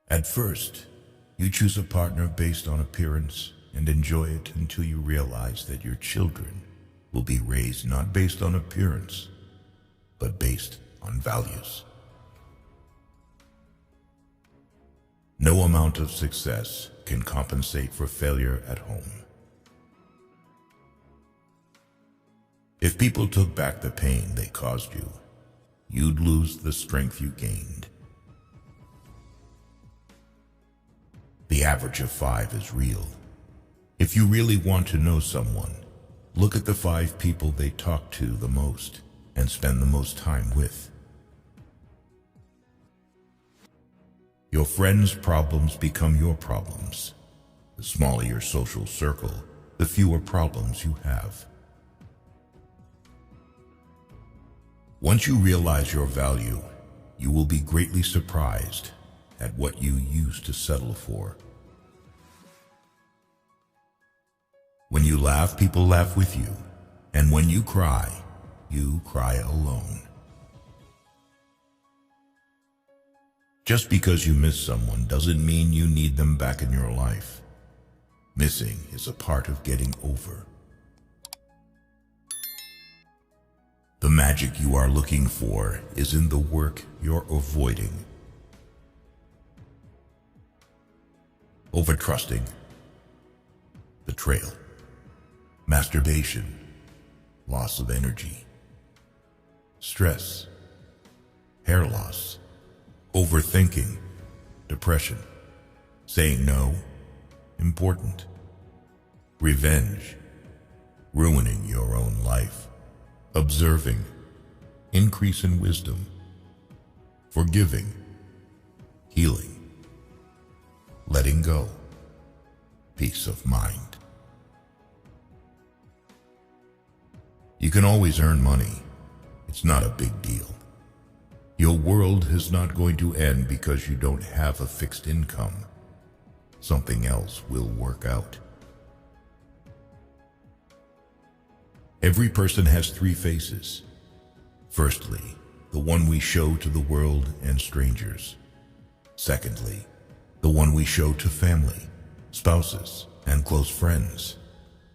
At first, you choose a partner based on appearance and enjoy it until you realize that your children will be raised not based on appearance, but based on values. No amount of success can compensate for failure at home. If people took back the pain they caused you, you'd lose the strength you gained. The average of 5 is real. If you really want to know someone, look at the 5 people they talk to the most and spend the most time with. Your friends' problems become your problems. The smaller your social circle, the fewer problems you have. Once you realize your value, you will be greatly surprised at what you used to settle for. When you laugh, people laugh with you, and when you cry alone. Just because you miss someone doesn't mean you need them back in your life. Missing is a part of getting over. The magic you are looking for is in the work you're avoiding. Overtrusting, betrayal, masturbation, loss of energy, stress, hair loss, overthinking, depression, saying no, important, revenge, ruining your own life, observing, increase in wisdom, forgiving, healing, letting go, peace of mind. You can always earn money. It's not a big deal. Your world is not going to end because you don't have a fixed income. Something else will work out. Every person has 3 faces. Firstly, the one we show to the world and strangers. Secondly, the one we show to family, spouses, and close friends.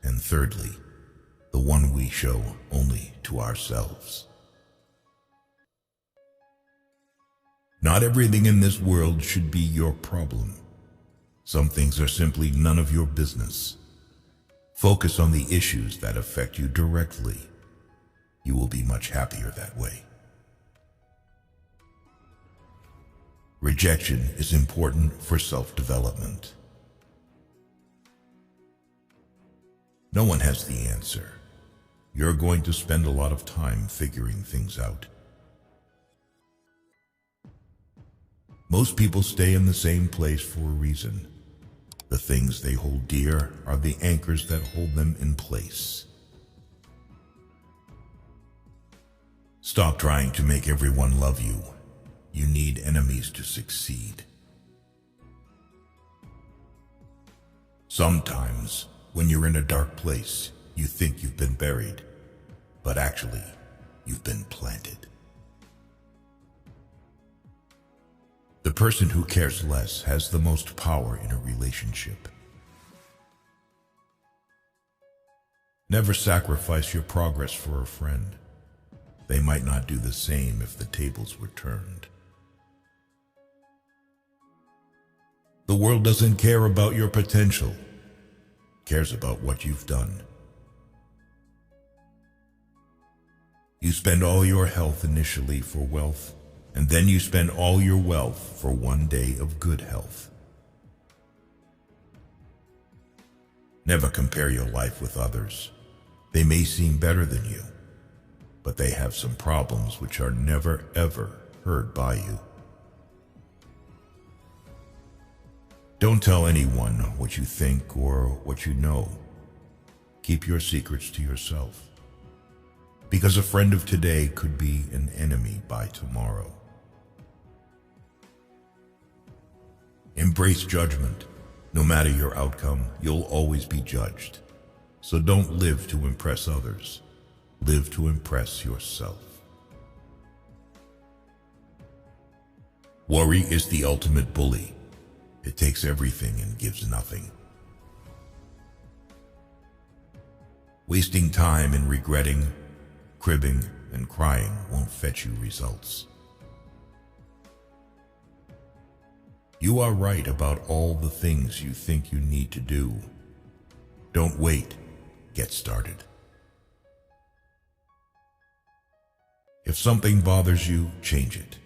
And thirdly, the one we show only to ourselves. Not everything in this world should be your problem. Some things are simply none of your business. Focus on the issues that affect you directly. You will be much happier that way. Rejection is important for self-development. No one has the answer. You're going to spend a lot of time figuring things out. Most people stay in the same place for a reason. The things they hold dear are the anchors that hold them in place. Stop trying to make everyone love you. You need enemies to succeed. Sometimes, when you're in a dark place, you think you've been buried, but actually, you've been planted. The person who cares less has the most power in a relationship. Never sacrifice your progress for a friend. They might not do the same if the tables were turned. The world doesn't care about your potential. It cares about what you've done. You spend all your health initially for wealth, and then you spend all your wealth for one day of good health. Never compare your life with others. They may seem better than you, but they have some problems which are never ever heard by you. Don't tell anyone what you think or what you know. Keep your secrets to yourself, because a friend of today could be an enemy by tomorrow. Embrace judgment. No matter your outcome, you'll always be judged. So don't live to impress others. Live to impress yourself. Worry is the ultimate bully. It takes everything and gives nothing. Wasting time in regretting, cribbing, and crying won't fetch you results. You are right about all the things you think you need to do. Don't wait, get started. If something bothers you, change it.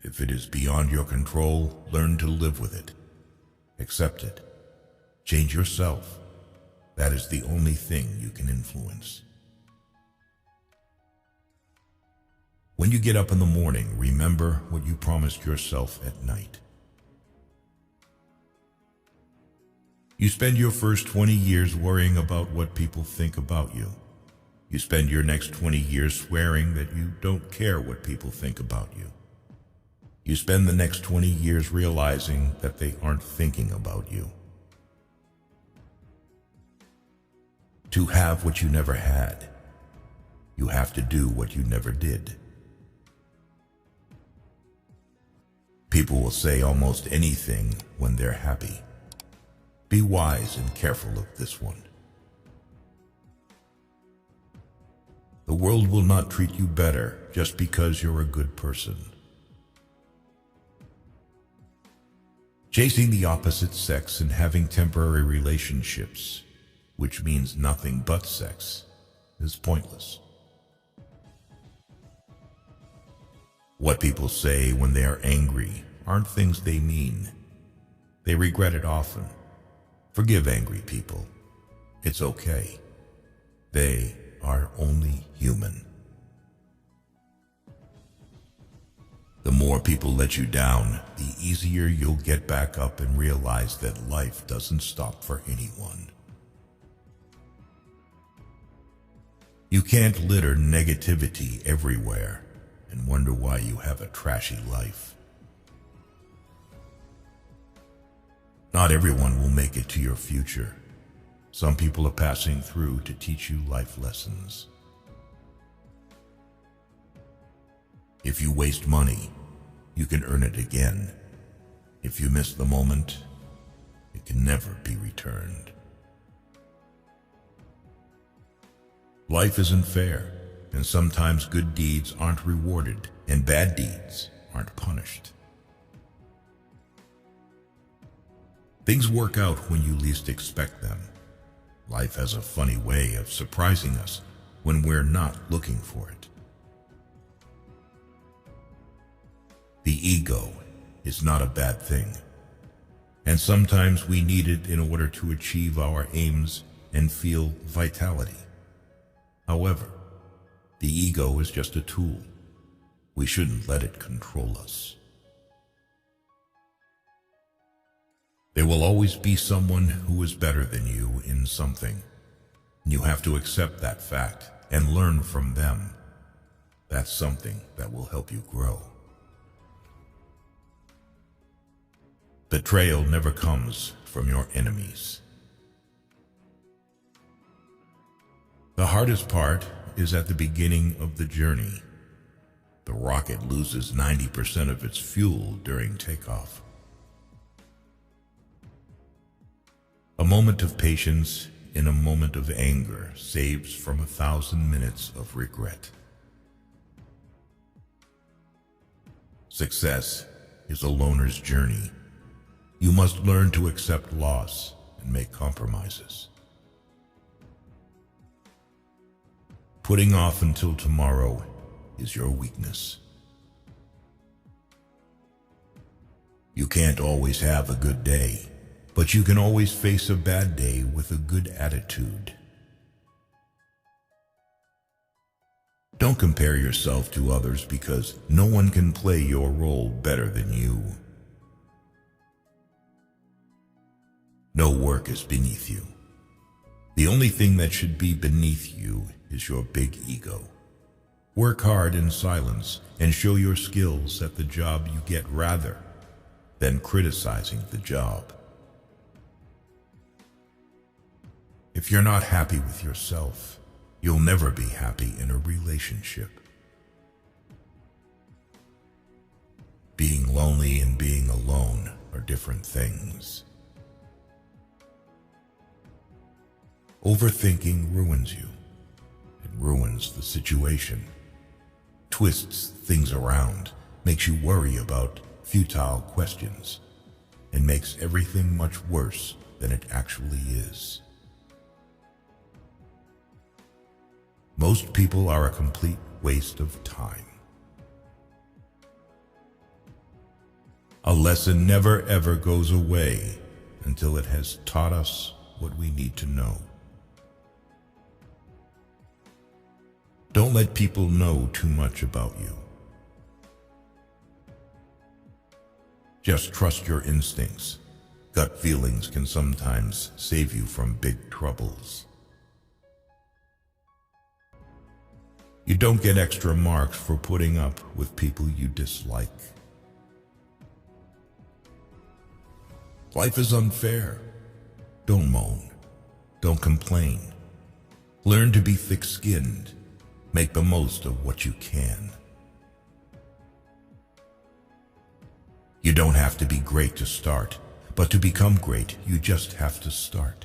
If it is beyond your control, learn to live with it. Accept it. Change yourself. That is the only thing you can influence. When you get up in the morning, remember what you promised yourself at night. You spend your first 20 years worrying about what people think about you. You spend your next 20 years swearing that you don't care what people think about you. You spend the next 20 years realizing that they aren't thinking about you. To have what you never had, you have to do what you never did. People will say almost anything when they're happy. Be wise and careful of this one. The world will not treat you better just because you're a good person. Chasing the opposite sex and having temporary relationships, which means nothing but sex, is pointless. What people say when they are angry aren't things they mean. They regret it often. Forgive angry people. It's okay. They are only human. The more people let you down, the easier you'll get back up and realize that life doesn't stop for anyone. You can't litter negativity everywhere and wonder why you have a trashy life. Not everyone will make it to your future. Some people are passing through to teach you life lessons. If you waste money, you can earn it again. If you miss the moment, it can never be returned. Life isn't fair, and sometimes good deeds aren't rewarded, and bad deeds aren't punished. Things work out when you least expect them. Life has a funny way of surprising us when we're not looking for it. The ego is not a bad thing, and sometimes we need it in order to achieve our aims and feel vitality. However, the ego is just a tool. We shouldn't let it control us. There will always be someone who is better than you in something. You have to accept that fact and learn from them. That's something that will help you grow. Betrayal never comes from your enemies. The hardest part is at the beginning of the journey. The rocket loses 90% of its fuel during takeoff. A moment of patience in a moment of anger saves from 1,000 minutes of regret. Success is a loner's journey. You must learn to accept loss and make compromises. Putting off until tomorrow is your weakness. You can't always have a good day, but you can always face a bad day with a good attitude. Don't compare yourself to others because no one can play your role better than you. No work is beneath you. The only thing that should be beneath you is your big ego. Work hard in silence and show your skills at the job you get rather than criticizing the job. If you're not happy with yourself, you'll never be happy in a relationship. Being lonely and being alone are different things. Overthinking ruins you. It ruins the situation, twists things around, makes you worry about futile questions, and makes everything much worse than it actually is. Most people are a complete waste of time. A lesson never ever goes away until it has taught us what we need to know. Don't let people know too much about you. Just trust your instincts. Gut feelings can sometimes save you from big troubles. You don't get extra marks for putting up with people you dislike. Life is unfair. Don't moan. Don't complain. Learn to be thick-skinned. Make the most of what you can. You don't have to be great to start, but to become great, you just have to start.